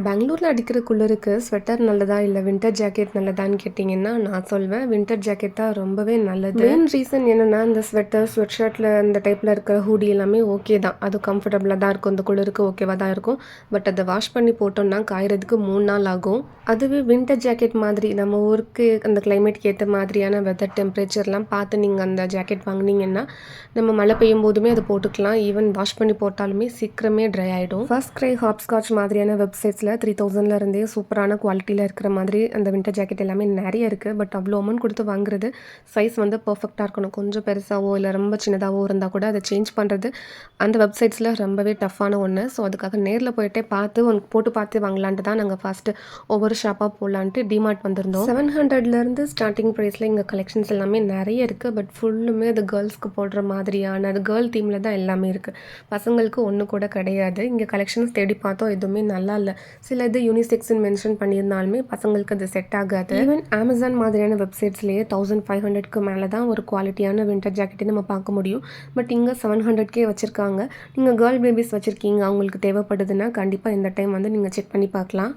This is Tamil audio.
பெங்களூர்ல அடிக்கிற குளிருக்கு ஸ்வெட்டர் நல்லதா? இல்ல வின்டர் ஜாக்கெட் நல்லதான்னு கேட்டிங்கன்னா, நான் சொல்வேன் வின்டர் ஜாக்கெட் தான் ரொம்பவே நல்லது. மெயின் ரீசன் என்னன்னா, இந்த ஸ்வெட்டர், ஸ்வெட் ஷர்ட்ல இந்த டைப்ல இருக்கிற ஹூடி எல்லாமே ஓகே தான். அது கம்ஃபர்டபுளா தான் இருக்கும். இந்த குளிருக்கு ஓகேவா தான் இருக்கும். பட் அத வாஷ் பண்ணி போட்டோம்னா காயறதுக்கு 3 நாள் ஆகும். அதுவே வின்டர் ஜாக்கெட் மாதிரி நம்ம ஊருக்கு அந்த கிளைமேட்க்கு ஏத்த மாதிரியான வெதர் டெம்பரேச்சர்லாம் பார்த்து நீங்க அந்த ஜாக்கெட் வாங்குனீங்கன்னா, நம்ம மழை பெய்யும்போதுமே அத போட்டுக்கலாம். ஈவன் வாஷ் பண்ணி போட்டாலுமே சீக்கிரமே ட்ரை ஆயிடும். ஃபர்ஸ்ட் கிரை, ஹாப்ஸ்காட்ச் மாதிரியான வெப்சைட்ஸ்ல 3000ல இருந்தே சூப்பரான குவாலிட்டியில இருக்கிற மாதிரி அந்த வின்டர் ஜாக்கெட் எல்லாமே நெறைய இருக்கு. பட் அவ்வளோ அமௌண்ட் குடுத்து வாங்குறது சைஸ் வந்து பெர்ஃபெக்ட்டா இருக்கணும். கொஞ்சம் பெருசாவோ, இல்ல ரொம்ப சின்னதாவோ இருந்தா கூட அத சேஞ்ச் பண்றது அந்த வெப்சைட்ஸ்ல ரொம்பவே டஃப்பான ஒண்ணு. ஸோ அதுக்காக நேர்ல போயிட்டே பார்த்து போட்டு பார்த்து வாங்கலான்ட்டு தான் நாங்க ஃபர்ஸ்ட்டு ஒவ்வொரு ஷாப்பா போலான்ட்டு டிமார்ட் வந்திருந்தோம். 700லேருந்து ஸ்டார்ட்டிங் ப்ரைஸ்ல இங்க கலெக்ஷன்ஸ் எல்லாமே நெறைய இருக்கு. பட் ஃபுல்லுமே அது கேர்ள்ஸ்க்கு போடுற மாதிரியான அது கேர்ள் தீம்ல தான் எல்லாமே இருக்கு. பசங்களுக்கு ஒண்ணு கூட கிடையாது. இங்க கலெக்ஷன்ஸ் தேடி பார்த்தோம். எதுவுமே நல்லா இல்ல. சில இது யூனிசெக்ஸ்ன்னு மென்ஷன் பண்ணியிருந்தாலுமே பசங்களுக்கு அது செட் ஆகாது. ஈவன் அமேசான் மாதிரியான வெப்சைட்ஸ்லயே 1500க்கு மேல தான் ஒரு குவாலிட்டியான வின்டர் ஜாக்கெட்டே நம்ம பார்க்க முடியும். பட் இங்க 700க்கே வச்சிருக்காங்க. நீங்க கேர்ள் பேபிஸ் வச்சிருக்கீங்க, அவங்களுக்கு தேவைப்படுதுன்னா கண்டிப்பா இந்த டைம் வந்து நீங்க செக் பண்ணி பார்க்கலாம்.